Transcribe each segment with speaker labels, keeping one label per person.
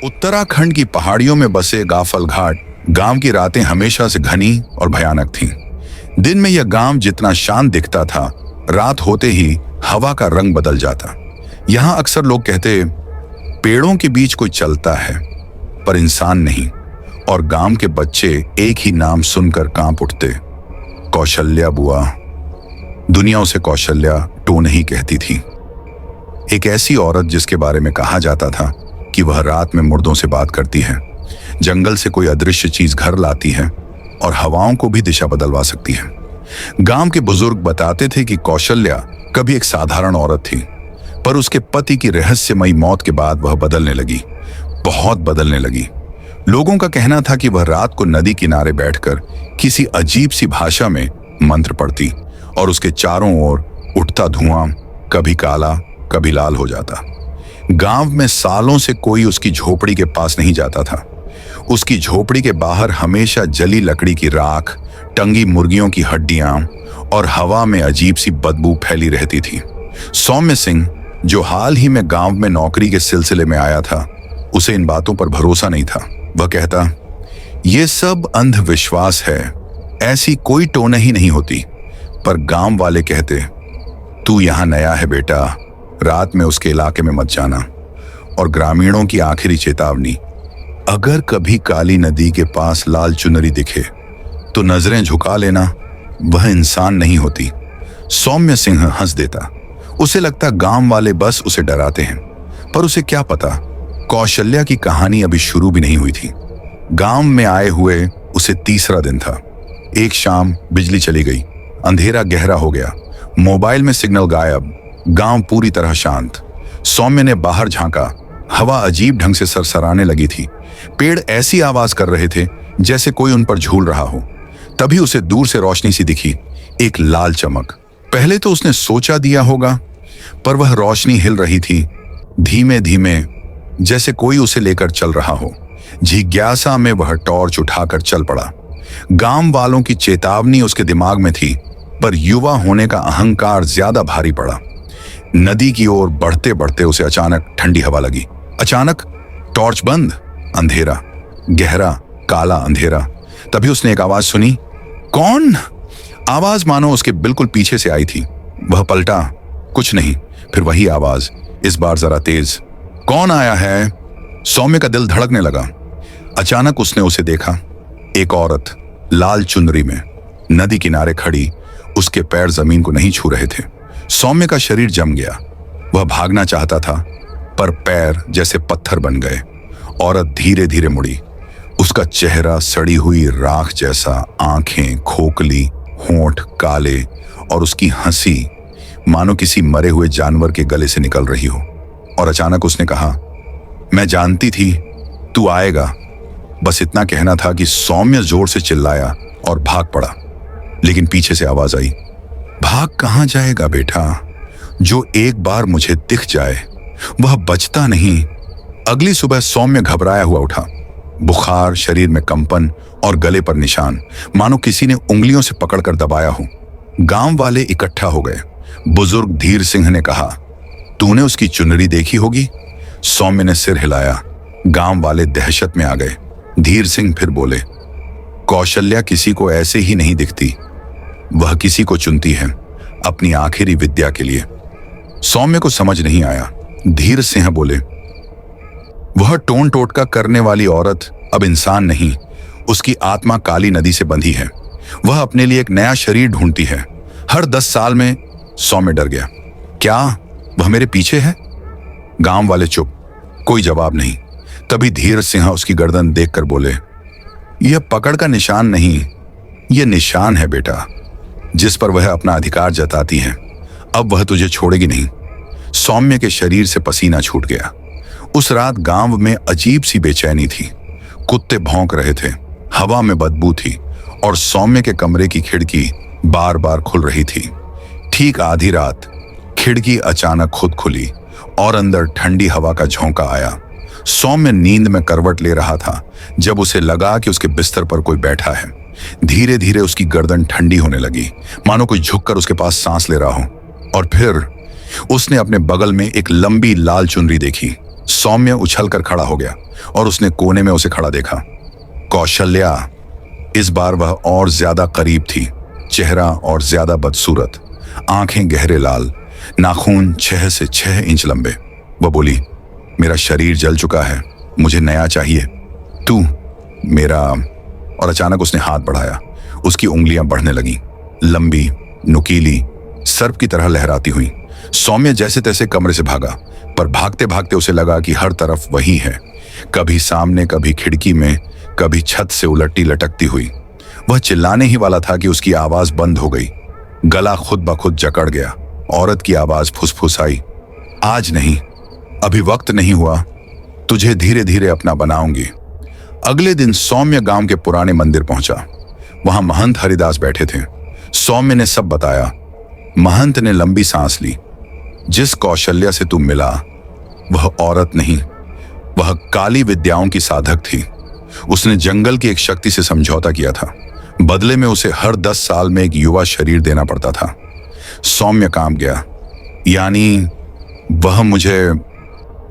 Speaker 1: उत्तराखंड की पहाड़ियों में बसे गाफल घाट गांव की रातें हमेशा से घनी और भयानक थीं। दिन में यह गांव जितना शांत दिखता था, रात होते ही हवा का रंग बदल जाता। यहां अक्सर लोग कहते, पेड़ों के बीच कोई चलता है पर इंसान नहीं। और गांव के बच्चे एक ही नाम सुनकर कांप उठते, कौशल्या बुआ। दुनिया उसे कौशल्या टो नहीं कहती थी। एक ऐसी औरत जिसके बारे में कहा जाता था कि वह रात में मुर्दों से बात करती है, जंगल से कोई अदृश्य चीज घर लाती है और हवाओं को भी दिशा बदलवा सकती है। गांव के बुजुर्ग बताते थे कि कौशल्या कभी एक साधारण औरत थी, पर उसके पति की रहस्यमयी मौत के बाद वह बदलने लगी, बहुत बदलने लगी। लोगों का कहना था कि वह रात को नदी किनारे बैठकर किसी अजीब सी भाषा में मंत्र पढ़ती और उसके चारों ओर उठता धुआं कभी काला कभी लाल हो जाता। गांव में सालों से कोई उसकी झोपड़ी के पास नहीं जाता था। उसकी झोपड़ी के बाहर हमेशा जली लकड़ी की राख, टंगी मुर्गियों की हड्डियां और हवा में अजीब सी बदबू फैली रहती थी। सौम्य सिंह, जो हाल ही में गांव में नौकरी के सिलसिले में आया था, उसे इन बातों पर भरोसा नहीं था। वह कहता, ये सब अंधविश्वास है, ऐसी कोई टोन ही नहीं होती। पर गांव वाले कहते, तू यहां नया है बेटा, रात में उसके इलाके में मत जाना। और ग्रामीणों की आखिरी चेतावनी, अगर कभी काली नदी के पास लाल चुनरी दिखे तो नजरें झुका लेना, वह इंसान नहीं होती। सौम्य सिंह हंस देता। उसे लगता गांव वाले बस उसे डराते हैं, पर उसे क्या पता, कौशल्या की कहानी अभी शुरू भी नहीं हुई थी। गांव में आए हुए उसे तीसरा दिन था। एक शाम बिजली चली गई, अंधेरा गहरा हो गया, मोबाइल में सिग्नल गायब, गांव पूरी तरह शांत। सौम्य ने बाहर झांका, हवा अजीब ढंग से सरसराने लगी थी। पेड़ ऐसी आवाज कर रहे थे जैसे कोई उन पर झूल रहा हो। तभी उसे दूर से रोशनी सी दिखी, एक लाल चमक। पहले तो उसने सोचा दिया होगा, पर वह रोशनी हिल रही थी, धीमे धीमे, जैसे कोई उसे लेकर चल रहा हो। जिज्ञासा में वह टॉर्च उठाकर चल पड़ा। गांव वालों की चेतावनी उसके दिमाग में थी, पर युवा होने का अहंकार ज्यादा भारी पड़ा। नदी की ओर बढ़ते बढ़ते उसे अचानक ठंडी हवा लगी। अचानक टॉर्च बंद, अंधेरा, गहरा काला अंधेरा। तभी उसने एक आवाज सुनी, कौन? आवाज मानो उसके बिल्कुल पीछे से आई थी। वह पलटा, कुछ नहीं। फिर वही आवाज, इस बार जरा तेज, कौन आया है? सौम्य का दिल धड़कने लगा। अचानक उसने उसे देखा, एक औरत लाल चुनरी में नदी किनारे खड़ी। उसके पैर जमीन को नहीं छू रहे थे। सौम्य का शरीर जम गया। वह भागना चाहता था, पर पैर जैसे पत्थर बन गए। औरत धीरे धीरे मुड़ी। उसका चेहरा सड़ी हुई राख जैसा, आंखें खोखली, होंठ काले, और उसकी हंसी मानो किसी मरे हुए जानवर के गले से निकल रही हो। और अचानक उसने कहा, मैं जानती थी तू आएगा। बस इतना कहना था कि सौम्य जोर से चिल्लाया और भाग पड़ा। लेकिन पीछे से आवाज आई, भाग कहां जाएगा बेटा? जो एक बार मुझे दिख जाए वह बचता नहीं। अगली सुबह सौम्य घबराया हुआ उठा, बुखार, शरीर में कंपन और गले पर निशान, मानो किसी ने उंगलियों से पकड़कर दबाया हो। गांव वाले इकट्ठा हो गए। बुजुर्ग धीर सिंह ने कहा, तूने उसकी चुनरी देखी होगी? सौम्य ने सिर हिलाया। गांव वाले दहशत में आ गए। धीर सिंह फिर बोले, कौशल्या किसी को ऐसे ही नहीं दिखती, वह किसी को चुनती है अपनी आखिरी विद्या के लिए। सौम्य को समझ नहीं आया। धीर सिंह बोले, वह टोन टोटका करने वाली औरत अब इंसान नहीं, उसकी आत्मा काली नदी से बंधी है। वह अपने लिए एक नया शरीर ढूंढती है, हर 10 साल में। सौम्य डर गया, क्या वह मेरे पीछे है? गांव वाले चुप, कोई जवाब नहीं। तभी धीर सिंह उसकी गर्दन देखकर बोले, यह पकड़ का निशान नहीं, यह निशान है बेटा, जिस पर वह अपना अधिकार जताती है। अब वह तुझे छोड़ेगी नहीं। सौम्य के शरीर से पसीना छूट गया। उस रात गांव में अजीब सी बेचैनी थी। कुत्ते भौंक रहे थे, हवा में बदबू थी, और सौम्य के कमरे की खिड़की बार बार खुल रही थी। ठीक आधी रात खिड़की अचानक खुद खुली और अंदर ठंडी हवा का झोंका आया। सौम्य नींद में करवट ले रहा था जब उसे लगा कि उसके बिस्तर पर कोई बैठा है। धीरे धीरे उसकी गर्दन ठंडी होने लगी, मानो कोई झुककर उसके पास सांस ले रहा हो। और फिर उसने अपने बगल में एक लंबी लाल चुनरी देखी। सौम्य उछलकर खड़ा हो गया और उसने कोने में उसे खड़ा देखा। कौशल्या। इस बार वह और ज्यादा करीब थी, चेहरा और ज्यादा बदसूरत, आंखें गहरे लाल, नाखून 6 से 6 इंच लंबे। वह बोली, मेरा शरीर जल चुका है, मुझे नया चाहिए। तू मेरा। और अचानक उसने हाथ बढ़ाया। उसकी उंगलियां बढ़ने लगीं, लंबी, नुकीली, सर्प की तरह लहराती हुई। सौम्य जैसे तैसे कमरे से भागा, पर भागते भागते उसे लगा कि हर तरफ वही है, कभी सामने, कभी खिड़की में, कभी छत से उलटी लटकती हुई। वह चिल्लाने ही वाला था कि उसकी आवाज बंद हो गई। गला खुद ब खुद जकड़ गया। औरत की आवाज फुसफुसाई, आज नहीं, अभी वक्त नहीं हुआ, तुझे धीरे धीरे अपना बनाऊंगी। अगले दिन सौम्य गांव के पुराने मंदिर पहुंचा। वहां महंत हरिदास बैठे थे। सौम्य ने सब बताया। महंत ने लंबी सांस ली। जिस कौशल्या से तू मिला वह औरत नहीं, वह काली विद्याओं की साधक थी। उसने जंगल की एक शक्ति से समझौता किया था। बदले में उसे हर 10 साल में एक युवा शरीर देना पड़ता था। सौम्य काम गया। यानी वह मुझे।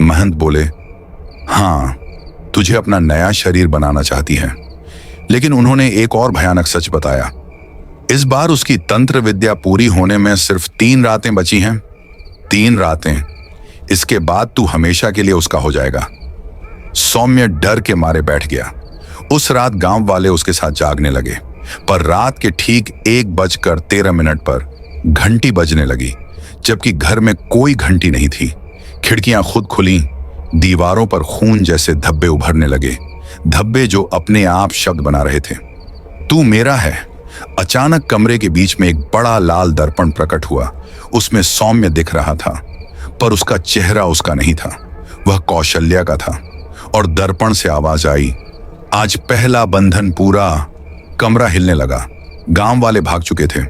Speaker 1: महंत बोले, हाँ, तुझे अपना नया शरीर बनाना चाहती है। लेकिन उन्होंने एक और भयानक सच बताया। इस बार उसकी तंत्र विद्या पूरी होने में सिर्फ 3 रातें बची हैं। 3 रातें। इसके बाद तू हमेशा के लिए उसका हो जाएगा। सौम्य डर के मारे बैठ गया। उस रात गांव वाले उसके साथ जागने लगे, पर रात के ठीक 1:13 पर घंटी बजने लगी, जबकि घर में कोई घंटी नहीं थी। खिड़कियां खुद खुली, दीवारों पर खून जैसे धब्बे उभरने लगे, धब्बे जो अपने आप शब्द बना रहे थे। तू मेरा है। अचानक कमरे के बीच में एक बड़ा लाल दर्पण प्रकट हुआ। उसमें सौम्य दिख रहा था, पर उसका चेहरा उसका नहीं था, वह कौशल्या का था। और दर्पण से आवाज आई, आज पहला बंधन पूरा। कमरा हिलने लगा। गांव वाले भाग चुके थे।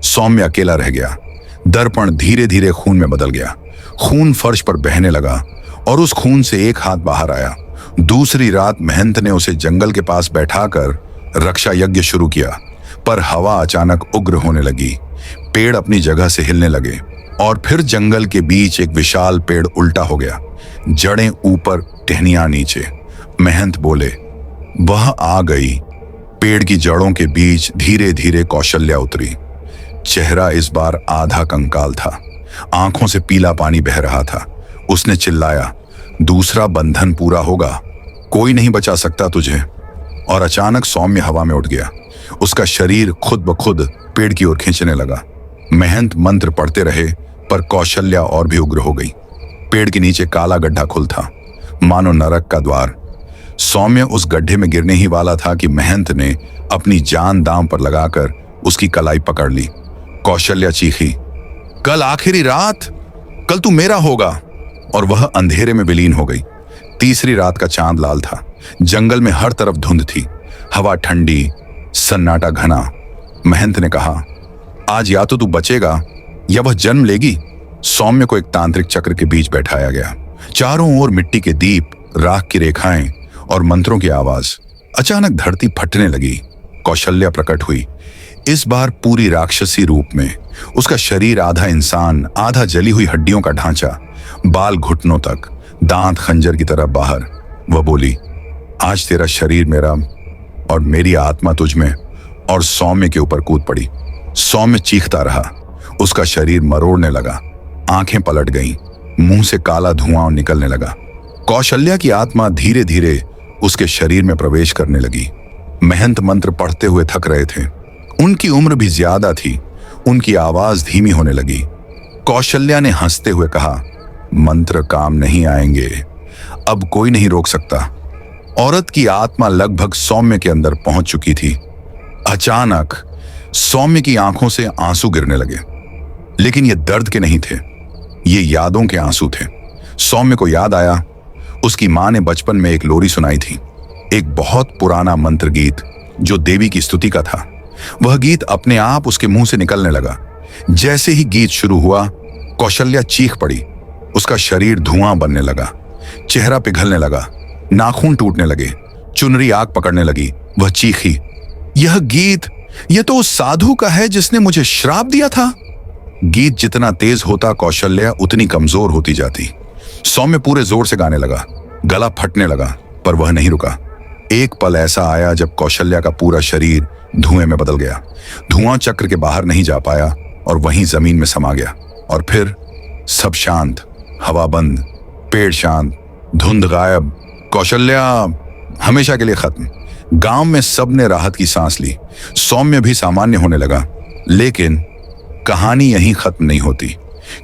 Speaker 1: सौम्य अकेला रह गया। दर्पण धीरे धीरे खून में बदल गया। खून फर्श पर बहने लगा और उस खून से एक हाथ बाहर आया। दूसरी रात महंत ने उसे जंगल के पास बैठाकर रक्षा यज्ञ शुरू किया, पर हवा अचानक उग्र होने लगी। पेड़ अपनी जगह से हिलने लगे और फिर जंगल के बीच एक विशाल पेड़ उल्टा हो गया, जड़ें ऊपर, टहनियां नीचे। महंत बोले, वह आ गई। पेड़ की जड़ों के बीच धीरे धीरे कौशल्या उतरी। चेहरा इस बार आधा कंकाल था, आंखों से पीला पानी बह रहा था। उसने चिल्लाया, दूसरा बंधन पूरा होगा, कोई नहीं बचा सकता तुझे। और अचानक सौम्य हवा में उठ गया। उसका शरीर खुद ब खुद पेड़ की ओर खींचने लगा। महंत मंत्र पढ़ते रहे, पर कौशल्या और भी उग्र हो गई। पेड़ के नीचे काला गड्ढा खुल था, मानो नरक का द्वार। सौम्य उस गड्ढे में गिरने ही वाला था कि महंत ने अपनी जान दांव पर लगाकर उसकी कलाई पकड़ ली। कौशल्या चीखी, कल आखिरी रात, कल तू मेरा होगा। और वह अंधेरे में विलीन हो गई। तीसरी रात का चांद लाल था। जंगल में हर तरफ धुंध थी, हवा ठंडी, सन्नाटा घना। महंत ने कहा, आज या तो तू बचेगा या वह जन्म लेगी। सौम्य को एक तांत्रिक चक्र के बीच बैठाया गया। चारों ओर मिट्टी के दीप, राख की रेखाएं और मंत्रों की आवाज। अचानक धरती फटने लगी। कौशल्या प्रकट हुई, इस बार पूरी राक्षसी रूप में। उसका शरीर आधा इंसान, आधा जली हुई हड्डियों का ढांचा, बाल घुटनों तक, दांत खंजर की तरह बाहर। वह बोली, आज तेरा शरीर मेरा और मेरी आत्मा तुझ में। और सौम्य के ऊपर कूद पड़ी। सौम्य चीखता रहा। उसका शरीर मरोड़ने लगा, आंखें पलट गईं, मुंह से काला धुआं निकलने लगा। कौशल्या की आत्मा धीरे धीरे उसके शरीर में प्रवेश करने लगी। महंत मंत्र पढ़ते हुए थक रहे थे। उनकी उम्र भी ज्यादा थी। उनकी आवाज धीमी होने लगी। कौशल्या ने हंसते हुए कहा, मंत्र काम नहीं आएंगे, अब कोई नहीं रोक सकता। औरत की आत्मा लगभग सौम्य के अंदर पहुंच चुकी थी। अचानक सौम्य की आंखों से आंसू गिरने लगे, लेकिन ये दर्द के नहीं थे, ये यादों के आंसू थे। सौम्य को याद आया, उसकी मां ने बचपन में एक लोरी सुनाई थी, एक बहुत पुराना मंत्र गीत जो देवी की स्तुति का था। वह गीत अपने आप उसके मुंह से निकलने लगा। जैसे ही गीत शुरू हुआ, कौशल्या चीख पड़ी। उसका शरीर धुआं बनने लगा, चेहरा पिघलने लगा, नाखून टूटने लगे, चुनरी आग पकड़ने लगी। वह चीखी, यह गीत, यह तो उस साधु का है जिसने मुझे श्राप दिया था। गीत जितना तेज होता, कौशल्या उतनी कमजोर होती जाती। सौम्य पूरे जोर से गाने लगा, गला फटने लगा, पर वह नहीं रुका। एक पल ऐसा आया जब कौशल्या का पूरा शरीर धुएं में बदल गया। धुआं चक्र के बाहर नहीं जा पाया और वहीं जमीन में समा गया। और फिर सब शांत, हवा बंद, पेड़ शांत, धुंध गायब, कौशल्या हमेशा के लिए खत्म। गांव में सबने राहत की सांस ली। सौम्य भी सामान्य होने लगा। लेकिन कहानी यहीं खत्म नहीं होती,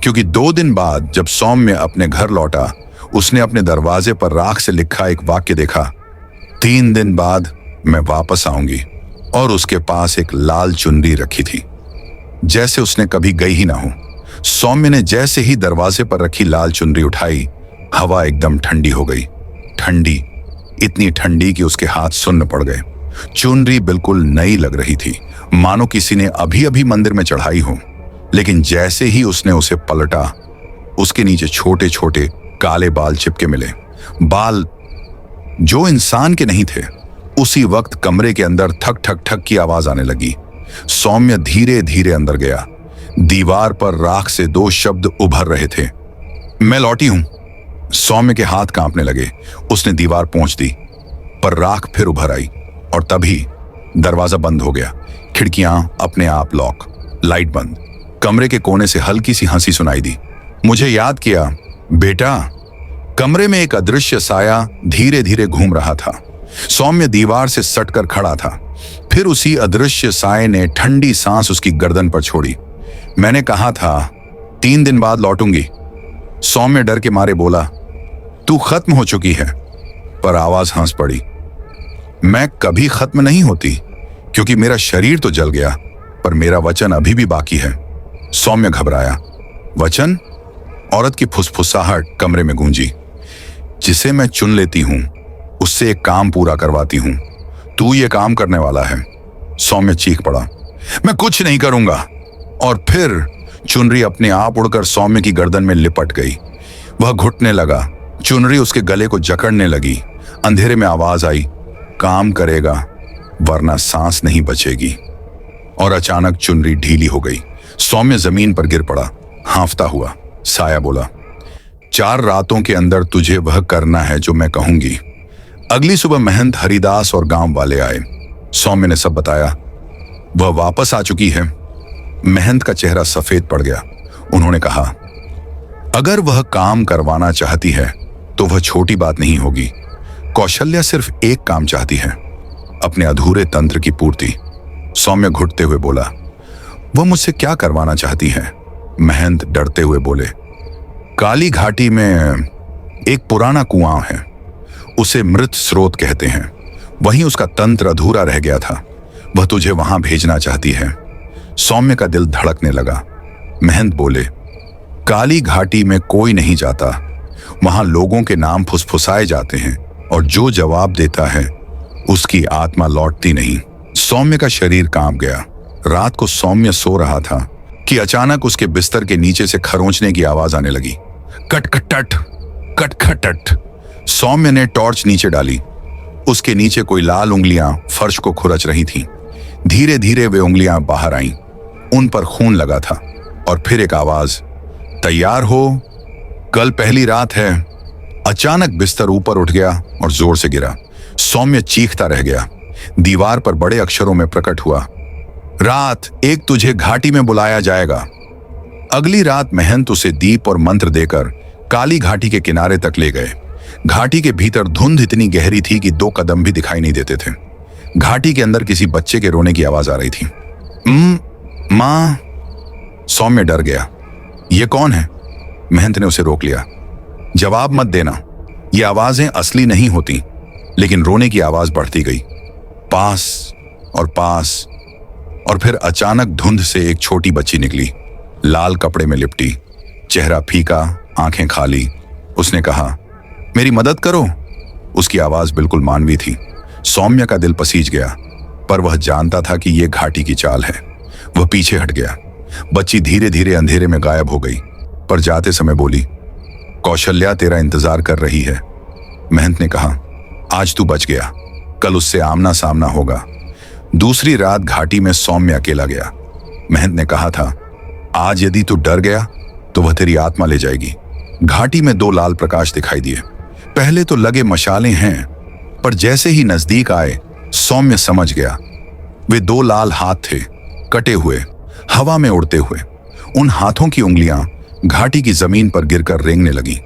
Speaker 1: क्योंकि 2 दिन बाद जब सौम्य अपने घर लौटा, उसने अपने दरवाजे पर राख से लिखा एक वाक्य देखा, 3 दिन बाद मैं वापस आऊंगी। और उसके पास एक लाल चुनरी रखी थी, जैसे उसने कभी गई ही ना हो। सौम्य ने जैसे ही दरवाजे पर रखी लाल चुनरी उठाई, हवा एकदम ठंडी हो गई। ठंडी, इतनी ठंडी कि उसके हाथ सुन्न पड़ गए। चुनरी बिल्कुल नई लग रही थी, मानो किसी ने अभी अभी मंदिर में चढ़ाई हो। लेकिन जैसे ही उसने उसे पलटा, उसके नीचे छोटे छोटे काले बाल चिपके मिले। बाल जो इंसान के नहीं थे। उसी वक्त कमरे के अंदर ठक ठक ठक की आवाज आने लगी। सौम्य धीरे धीरे अंदर गया। दीवार पर राख से 2 शब्द उभर रहे थे, मैं लौटी हूं। सौम्य के हाथ कांपने लगे। उसने दीवार पोंछ दी, पर राख फिर उभर आई और तभी दरवाजा बंद हो गया। खिड़कियां अपने आप लॉक, लाइट बंद। कमरे के कोने से हल्की सी हंसी सुनाई दी। मुझे याद किया, बेटा। कमरे में एक अदृश्य साया धीरे धीरे घूम रहा था। सौम्य दीवार से सटकर खड़ा था। फिर उसी अदृश्य साये ने ठंडी सांस उसकी गर्दन पर छोड़ी। मैंने कहा था 3 दिन बाद लौटूंगी। सौम्य डर के मारे बोला, तू खत्म हो चुकी है। पर आवाज हंस पड़ी, मैं कभी खत्म नहीं होती, क्योंकि मेरा शरीर तो जल गया, पर मेरा वचन अभी भी बाकी है। सौम्य घबराया। वचन? औरत की फुसफुसाहट कमरे में गूंजी। जिसे मैं चुन लेती हूं, उससे एक काम पूरा करवाती हूं। तू ये काम करने वाला है। सौम्य चीख पड़ा, मैं कुछ नहीं करूंगा। और फिर चुनरी अपने आप उड़कर सौम्य की गर्दन में लिपट गई। वह घुटने लगा। चुनरी उसके गले को जकड़ने लगी। अंधेरे में आवाज आई, काम करेगा वरना सांस नहीं बचेगी। और अचानक चुनरी ढीली हो गई। सौम्य जमीन पर गिर पड़ा, हांफता हुआ। साया बोला, 4 रातों के अंदर तुझे वह करना है जो मैं कहूंगी। अगली सुबह महंत, हरिदास और गांव वाले आए। सौम्य ने सब बताया। वह वापस आ चुकी है। महंत का चेहरा सफेद पड़ गया। उन्होंने कहा, अगर वह काम करवाना चाहती है तो वह छोटी बात नहीं होगी। कौशल्या सिर्फ एक काम चाहती है, अपने अधूरे तंत्र की पूर्ति। सौम्य घुटते हुए बोला, वह मुझसे क्या करवाना चाहती है? महंत डरते हुए बोले, काली घाटी में एक पुराना कुआं है, उसे मृत स्रोत कहते हैं। वहीं उसका तंत्र अधूरा रह गया था। वह तुझे वहां भेजना चाहती है। सौम्य का दिल धड़कने लगा। महंत बोले, काली घाटी में कोई नहीं जाता। वहां लोगों के नाम फुसफुसाए जाते हैं और जो जवाब देता है उसकी आत्मा लौटती नहीं। सौम्य का शरीर कांप गया। रात को सौम्य सो रहा था कि अचानक उसके बिस्तर के नीचे से खरोंचने की आवाज आने लगी। कटखटट, कटखटट। सौम्य ने टॉर्च नीचे डाली। उसके नीचे कोई लाल उंगलियां फर्श को खुरच रही थीं। धीरे धीरे वे उंगलियां बाहर आईं। उन पर खून लगा था। और फिर एक आवाज, तैयार हो, कल पहली रात है। अचानक बिस्तर ऊपर उठ गया और जोर से गिरा। सौम्य चीखता रह गया। दीवार पर बड़े अक्षरों में प्रकट हुआ, रात 1 तुझे घाटी में बुलाया जाएगा। अगली रात महंत उसे दीप और मंत्र देकर काली घाटी के किनारे तक ले गए। घाटी के भीतर धुंध इतनी गहरी थी कि 2 कदम भी दिखाई नहीं देते थे। घाटी के अंदर किसी बच्चे के रोने की आवाज आ रही थी। मां। सौम्य डर गया। यह कौन है? महंत ने उसे रोक लिया। जवाब मत देना। ये आवाजें असली नहीं होती। लेकिन रोने की आवाज बढ़ती गई, पास और पास। और फिर अचानक धुंध से एक छोटी बच्ची निकली, लाल कपड़े में लिपटी, चेहरा फीका, आंखें खाली। उसने कहा, मेरी मदद करो। उसकी आवाज बिल्कुल मानवी थी। सौम्य का दिल पसीज गया, पर वह जानता था कि यह घाटी की चाल है। वह पीछे हट गया। बच्ची धीरे धीरे अंधेरे में गायब हो गई, पर जाते समय बोली, कौशल्या तेरा इंतजार कर रही है। महंत ने कहा, आज तू बच गया, कल उससे आमना सामना होगा। दूसरी रात घाटी में सौम्य अकेला गया। महंत ने कहा था, आज यदि तू डर गया तो वह तेरी आत्मा ले जाएगी। घाटी में दो लाल प्रकाश दिखाई दिए। पहले तो लगे मशालें हैं, पर जैसे ही नजदीक आए सौम्य समझ गया वे दो लाल हाथ थे, कटे हुए, हवा में उड़ते हुए। उन हाथों की उंगलियां घाटी की जमीन पर गिरकर रेंगने लगी।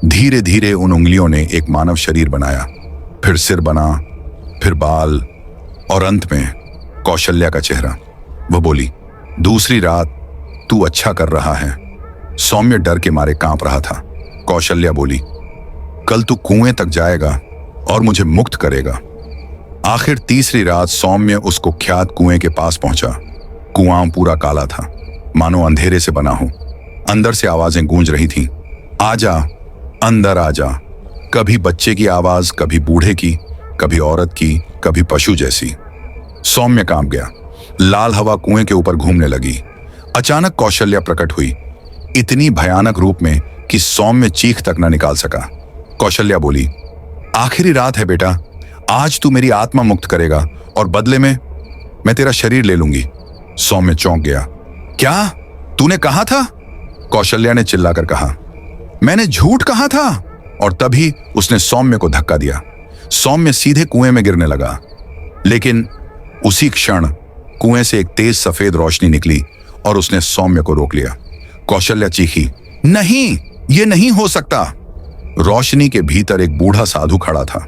Speaker 1: धीरे धीरे उन उंगलियों ने एक मानव शरीर बनाया, फिर सिर बना, फिर बाल, और अंत में कौशल्या का चेहरा। वह बोली, दूसरी रात तू अच्छा कर रहा है। सौम्य डर के मारे कांप रहा था। कौशल्या बोली, कल तू कुएं तक जाएगा और मुझे मुक्त करेगा। आखिर तीसरी रात सौम्य उस कुख्यात कुएं के पास पहुंचा। कुआं पूरा काला था, मानो अंधेरे से बना हो। अंदर से आवाजें गूंज रही थीं, आजा, अंदर आजा। कभी बच्चे की आवाज, कभी बूढ़े की, कभी औरत की, कभी पशु जैसी। सौम्य कांप गया। लाल हवा कुएं के ऊपर घूमने लगी। अचानक कौशल्या प्रकट हुई, इतनी भयानक रूप में कि सौम्य चीख तक न निकाल सका। कौशल्या बोली, आखिरी रात है बेटा, आज तू मेरी आत्मा मुक्त करेगा और बदले में मैं तेरा शरीर ले लूंगी। सौम्य चौंक गया। क्या तूने कहा था? कौशल्या ने चिल्लाकर कहा। मैंने झूठ कहा था। और तभी उसने सौम्य को धक्का दिया। सौम्य सीधे कुएं में गिरने लगा, लेकिन उसी क्षण कुएं से एक तेज सफेद रोशनी निकली और उसने सौम्य को रोक लिया। कौशल्या चीखी, नहीं, ये नहीं हो सकता। रोशनी के भीतर एक बूढ़ा साधु खड़ा था,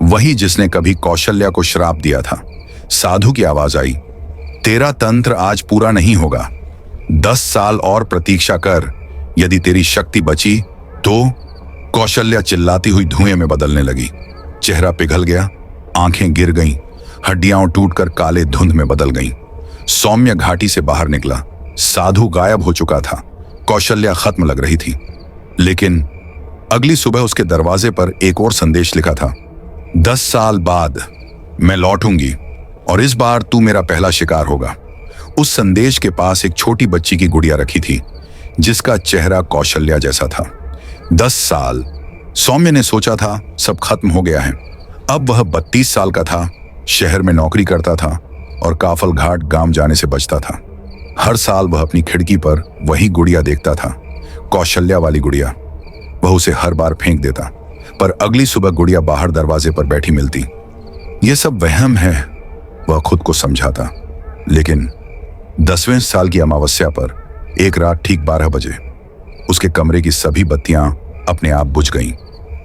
Speaker 1: वही जिसने कभी कौशल्या को श्राप दिया था। साधु की आवाज आई, तेरा तंत्र आज पूरा नहीं होगा। 10 साल और प्रतीक्षा कर, यदि तेरी शक्ति बची तो। कौशल्या चिल्लाती हुई धुएं में बदलने लगी। चेहरा पिघल गया, आंखें गिर गईं, हड्डियां टूटकर काले धुंध में बदल गईं। सौम्य घाटी से बाहर निकला। साधु गायब हो चुका था। कौशल्या खत्म लग रही थी, लेकिन अगली सुबह उसके दरवाजे पर एक और संदेश लिखा था, 10 साल बाद मैं लौटूंगी और इस बार तू मेरा पहला शिकार होगा। उस संदेश के पास एक छोटी बच्ची की गुड़िया रखी थी, जिसका चेहरा कौशल्या जैसा था। 10 साल। सौम्य ने सोचा था सब खत्म हो गया है। अब वह 32 साल का था, शहर में नौकरी करता था और काफल घाट गांव जाने से बचता था। हर साल वह अपनी खिड़की पर वही गुड़िया देखता था, कौशल्या वाली गुड़िया। वह उसे हर बार फेंक देता, पर अगली सुबह गुड़िया बाहर दरवाजे पर बैठी मिलती। यह सब वहम है, वह खुद को समझाता। लेकिन 10वें साल की अमावस्या पर एक रात ठीक 12 बजे उसके कमरे की सभी बत्तियां अपने आप बुझ गईं।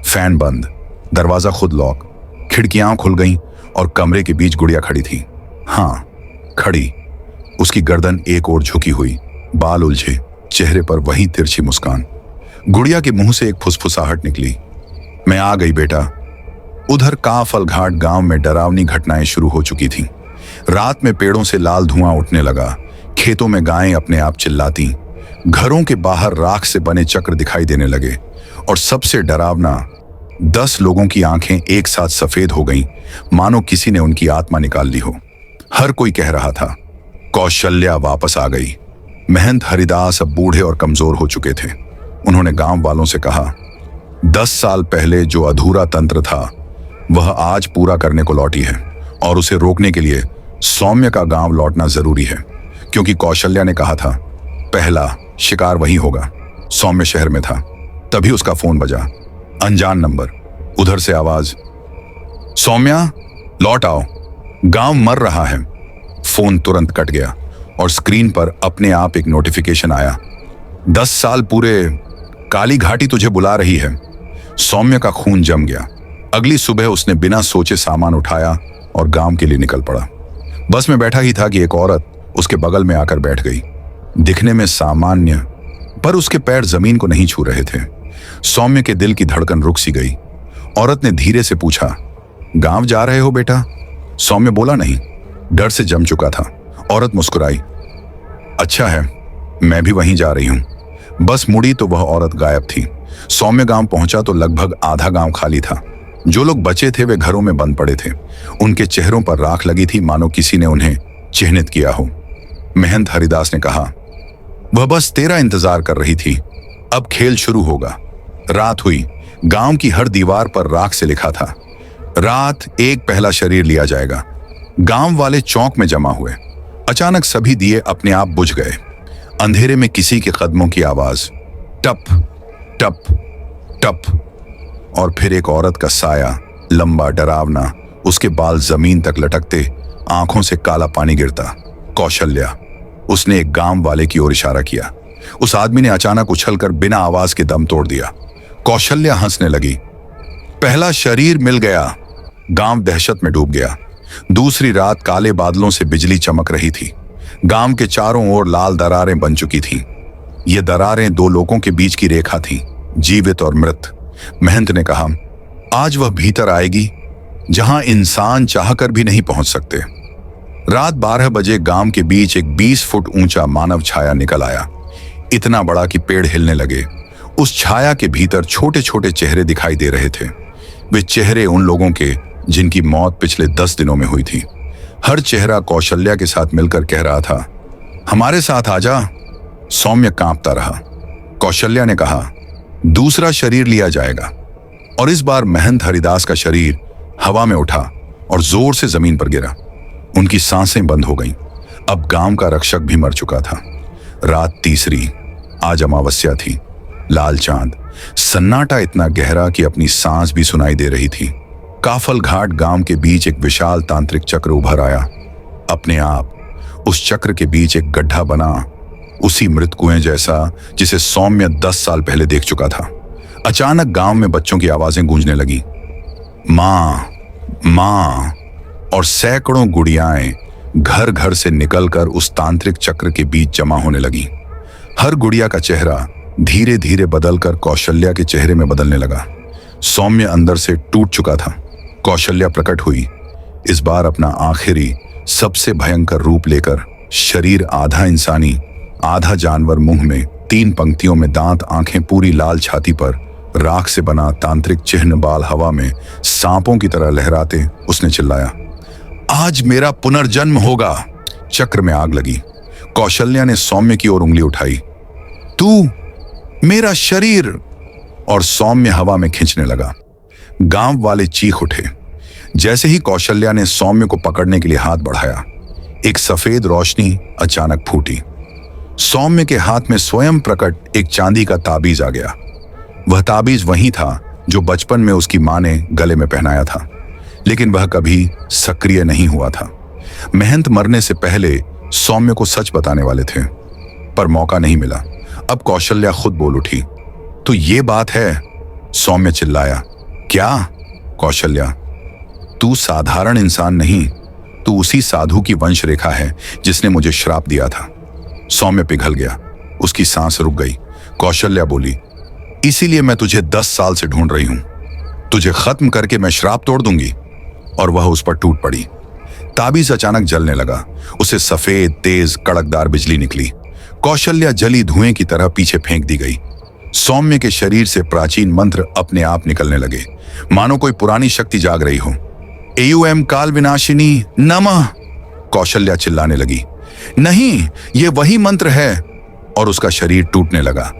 Speaker 1: फैन बंद, दरवाजा खुद लॉक, खिड़कियां खुल गईं और कमरे के बीच गुड़िया खड़ी थी। हाँ, खड़ी। उसकी गर्दन एक ओर झुकी हुई, बाल उलझे, चेहरे पर वही तिरछी मुस्कान। गुड़िया के मुंह से एक फुसफुसाहट निकली, मैं आ गई बेटा। उधर काफल घाट गांव में डरावनी घटनाएं शुरू हो चुकी थीं। रात में पेड़ों से लाल धुआं उठने लगा, खेतों में गायें अपने आप चिल्लाती, घरों के बाहर राख से बने चक्र दिखाई देने लगे, और सबसे डरावना, 10 लोगों की आंखें एक साथ सफेद हो गईं, मानो किसी ने उनकी आत्मा निकाल ली हो। हर कोई कह रहा था, कौशल्या वापस आ गई। महंत हरिदास अब बूढ़े और कमजोर हो चुके थे। उन्होंने गांव वालों से कहा, 10 साल पहले जो अधूरा तंत्र था वह आज पूरा करने को लौटी है, और उसे रोकने के लिए सौम्य का गांव लौटना जरूरी है, क्योंकि कौशल्या ने कहा था पहला शिकार वही होगा। सौम्य शहर में था, तभी उसका फोन बजा। अनजान नंबर। उधर से आवाज, सौम्या लौट आओ, गांव मर रहा है। फोन तुरंत कट गया और स्क्रीन पर अपने आप एक नोटिफिकेशन आया, 10 साल पूरे, काली घाटी तुझे बुला रही है। सौम्य का खून जम गया। अगली सुबह उसने बिना सोचे सामान उठाया और गांव के लिए निकल पड़ा। बस में बैठा ही था कि एक औरत उसके बगल में आकर बैठ गई। दिखने में सामान्य, पर उसके पैर जमीन को नहीं छू रहे थे। सौम्य के दिल की धड़कन रुक सी गई। औरत ने धीरे से पूछा, गांव जा रहे हो बेटा? सौम्य बोला नहीं, डर से जम चुका था। औरत मुस्कुराई, अच्छा है, मैं भी वहीं जा रही हूं। बस मुड़ी तो वह औरत गायब थी। सौम्य गांव पहुंचा तो लगभग आधा गांव खाली था। जो लोग बचे थे वे घरों में बंद पड़े थे। उनके चेहरों पर राख लगी थी, मानो किसी ने उन्हें चिन्हित किया हो। महंत हरिदास ने कहा, वह बस तेरा इंतजार कर रही थी, अब खेल शुरू होगा। रात हुई। गांव की हर दीवार पर राख से लिखा था, रात एक पहला शरीर लिया जाएगा। गांव वाले चौक में जमा हुए। अचानक सभी दिए अपने आप बुझ गए। अंधेरे में किसी के कदमों की आवाज, टप टप टप, और फिर एक औरत का साया, लंबा डरावना, उसके बाल जमीन तक लटकते, आंखों से काला पानी गिरता। कौशल्या। उसने एक गांव वाले की ओर इशारा किया। उस आदमी ने अचानक उछलकर बिना आवाज के दम तोड़ दिया। कौशल्या हंसने लगी। पहला शरीर मिल गया। गांव दहशत में डूब गया। दूसरी रात काले बादलों से बिजली चमक रही थी। गांव के चारों ओर लाल दरारें बन चुकी थीं। ये दरारें दो लोगों के बीच की रेखा थीं, जीवित और मृत। महंत ने कहा, आज वह भीतर आएगी जहां इंसान चाहकर भी नहीं पहुंच सकते। रात 12 बजे गांव के बीच एक 20 फुट ऊंचा मानव छाया निकल आया, इतना बड़ा कि पेड़ हिलने लगे। उस छाया के भीतर छोटे छोटे चेहरे दिखाई दे रहे थे। वे चेहरे उन लोगों के जिनकी मौत पिछले 10 दिनों में हुई थी। हर चेहरा कौशल्या के साथ मिलकर कह रहा था, हमारे साथ आजा। सौम्य कांपता रहा। कौशल्या ने कहा, दूसरा शरीर लिया जाएगा। और इस बार महंत हरिदास का शरीर हवा में उठा और जोर से जमीन पर गिरा। उनकी सांसें बंद हो गईं। अब गांव का रक्षक भी मर चुका था। रात तीसरी। आज अमावस्या थी। लाल चांद, सन्नाटा इतना गहरा कि अपनी सांस भी सुनाई दे रही थी। काफल घाट गांव के बीच एक विशाल तांत्रिक चक्र उभर आया। अपने आप उस चक्र के बीच एक गड्ढा बना, उसी मृत कुएं जैसा जिसे सौम्य 10 साल पहले देख चुका था। अचानक गांव में बच्चों की आवाजें गूंजने लगी, मां मां, और सैकड़ों गुड़ियाएं घर घर से निकलकर उस तांत्रिक चक्र के बीच जमा होने लगी। हर गुड़िया का चेहरा धीरे धीरे बदलकर कौशल्या के चेहरे में बदलने लगा। सौम्य अंदर से टूट चुका था। कौशल्या प्रकट हुई, इस बार अपना आखिरी सबसे भयंकर रूप लेकर। शरीर आधा इंसानी आधा जानवर, मुंह में 3 पंक्तियों में दांत, आंखें पूरी लाल, छाती पर राख से बना तांत्रिक चिन्ह, बाल हवा में सांपों की तरह लहराते उसने चिल्लाया, आज मेरा पुनर्जन्म होगा। चक्र में आग लगी। कौशल्या ने सौम्य की ओर उंगली उठाई, तू मेरा शरीर, और सौम्य हवा में खींचने लगा। गांव वाले चीख उठे। जैसे ही कौशल्या ने सौम्य को पकड़ने के लिए हाथ बढ़ाया, एक सफेद रोशनी अचानक फूटी। सौम्य के हाथ में स्वयं प्रकट एक चांदी का ताबीज आ गया। वह ताबीज वही था जो बचपन में उसकी मां ने गले में पहनाया था, लेकिन वह कभी सक्रिय नहीं हुआ था। महंत मरने से पहले सौम्य को सच बताने वाले थे, पर मौका नहीं मिला। अब कौशल्या खुद बोल उठी, तो ये बात है? सौम्य चिल्लाया, क्या? कौशल्या, तू साधारण इंसान नहीं, तू उसी साधु की वंश रेखा है जिसने मुझे श्राप दिया था। सौम्य पिघल गया। उसकी सांस रुक गई। कौशल्या बोली, इसीलिए मैं तुझे 10 साल से ढूंढ रही हूं। तुझे खत्म करके मैं श्राप तोड़ दूंगी। और वह उस पर टूट पड़ी। ताबीज अचानक जलने लगा। उसे सफेद, तेज, कड़कदार बिजली निकली। कौशल्या जली धुएं की तरह पीछे फेंक दी गई। सौम्य के शरीर से प्राचीन मंत्र अपने आप निकलने लगे, मानो कोई पुरानी शक्ति जाग रही हो। एयूएम काल विनाशिनी नमः, कौशल्या चिल्लाने लगी। नहीं, ये वही मंत्र है। और उसका शरीर टूटने लगा।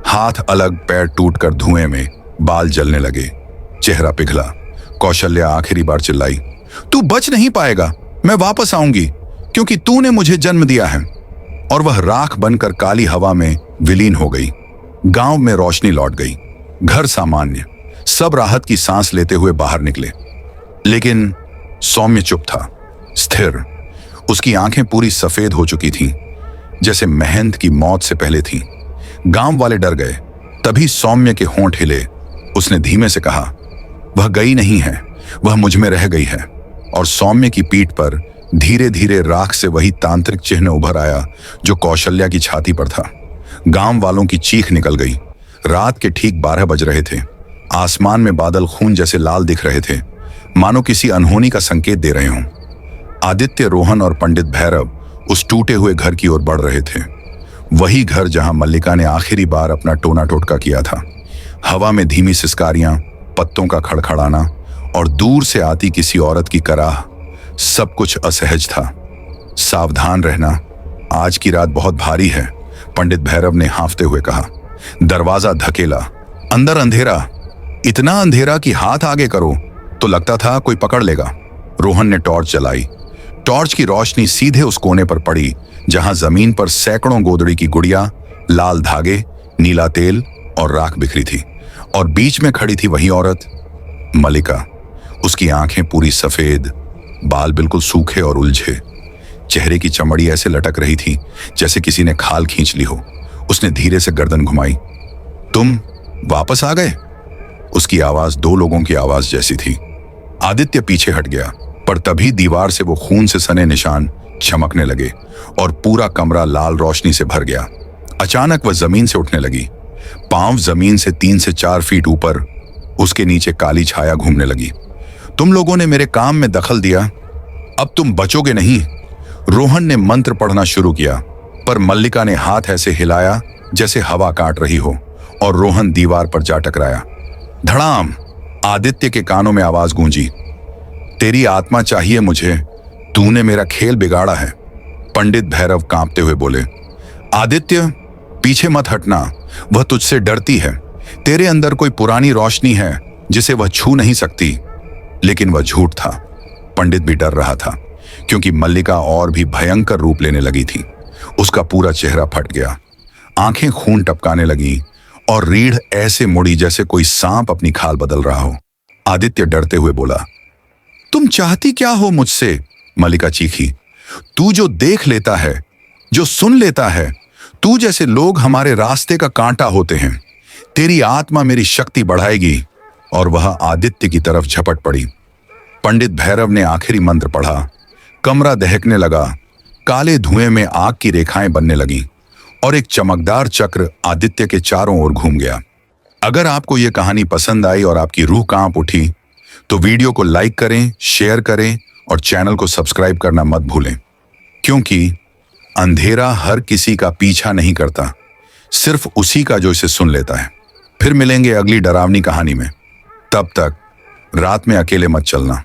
Speaker 1: हाथ अलग, पैर टूटकर धुएं में, बाल जलने लगे, चेहरा पिघला। कौशल्या आखिरी बार चिल्लाई, तू बच नहीं पाएगा। मैं वापस आऊंगी क्योंकि तूने मुझे जन्म दिया है। और वह राख बनकर काली हवा में विलीन हो गई। गांव में रोशनी लौट गई। घर सामान्य। सब राहत की सांस लेते हुए बाहर निकले। लेकिन सौम्य चुप था, स्थिर। उसकी आंखें पूरी सफेद हो चुकी थीं, जैसे महंत की मौत से पहले थीं। गांव वाले डर गए। तभी सौम्य के होंठ हिले। उसने धीमे से कहा, वह गई नहीं है, वह मुझ में रह गई है। और सौम्य की पीठ पर धीरे धीरे राख से वही तांत्रिक चिन्ह उभर आया जो कौशल्या की छाती पर था। गांव वालों की चीख निकल गई। रात के ठीक 12 बज रहे थे। आसमान में बादल खून जैसे लाल दिख रहे थे, मानो किसी अनहोनी का संकेत दे रहे हों। आदित्य, रोहन और पंडित भैरव उस टूटे हुए घर की ओर बढ़ रहे थे। वही घर जहां मल्लिका ने आखिरी बार अपना टोना टोटका किया था। हवा में धीमी सिसकारियां, पत्तों का खड़खड़ाना और दूर से आती किसी औरत की कराह, सब कुछ असहज था। सावधान रहना, आज की रात बहुत भारी है, पंडित भैरव ने हाँफते हुए कहा। दरवाजा धकेला। अंदर अंधेरा, इतना अंधेरा कि हाथ आगे करो तो लगता था कोई पकड़ लेगा। रोहन ने टॉर्च जलाई। टॉर्च की रोशनी सीधे उस कोने पर पड़ी जहां जमीन पर सैकड़ों गोदड़ी की गुड़िया, लाल धागे, नीला तेल और राख बिखरी थी, और बीच में खड़ी थी वही औरत, मल्लिका। उसकी आंखें पूरी सफेद, बाल बिल्कुल सूखे और उलझे, चेहरे की चमड़ी ऐसे लटक रही थी जैसे किसी ने खाल खींच ली हो। उसने धीरे से गर्दन घुमाई। तुम वापस आ गए? उसकी आवाज दो लोगों की आवाज जैसी थी। आदित्य पीछे हट गया, पर तभी दीवार से वो खून से सने निशान चमकने लगे और पूरा कमरा लाल रोशनी से भर गया। अचानक वह जमीन से उठने लगी। पांव जमीन से 3 से 4 फीट ऊपर, उसके नीचे काली छाया घूमने लगी। तुम लोगों ने मेरे काम में दखल दिया, अब तुम बचोगे नहीं। रोहन ने मंत्र पढ़ना शुरू किया, पर मल्लिका ने हाथ ऐसे हिलाया जैसे हवा काट रही हो, और रोहन दीवार पर जा टकराया। धड़ाम! आदित्य के कानों में आवाज गूंजी, तेरी आत्मा चाहिए मुझे, तूने मेरा खेल बिगाड़ा है। पंडित भैरव कांपते हुए बोले, आदित्य पीछे मत हटना, वह तुझसे डरती है। तेरे अंदर कोई पुरानी रोशनी है जिसे वह छू नहीं सकती। लेकिन वह झूठ था। पंडित भी डर रहा था, क्योंकि मल्लिका और भी भयंकर रूप लेने लगी थी। उसका पूरा चेहरा फट गया, आंखें खून टपकाने लगी, और रीढ़ ऐसे मुड़ी जैसे कोई सांप अपनी खाल बदल रहा हो। आदित्य डरते हुए बोला, तुम चाहती क्या हो मुझसे? मल्लिका चीखी, तू जो देख लेता है, जो सुन लेता है, तू जैसे लोग हमारे रास्ते का कांटा होते हैं। तेरी आत्मा मेरी शक्ति बढ़ाएगी। और वह आदित्य की तरफ झपट पड़ी। पंडित भैरव ने आखिरी मंत्र पढ़ा, कमरा दहकने लगा, काले धुएं में आग की रेखाएं बनने लगीं, और एक चमकदार चक्र आदित्य के चारों ओर घूम गया। अगर आपको यह कहानी पसंद आई और आपकी रूह कांप उठी, तो वीडियो को लाइक करें, शेयर करें और चैनल को सब्सक्राइब करना मत भूलें, क्योंकि अंधेरा हर किसी का पीछा नहीं करता, सिर्फ उसी का जो इसे सुन लेता है। फिर मिलेंगे अगली डरावनी कहानी में। तब तक रात में अकेले मत चलना।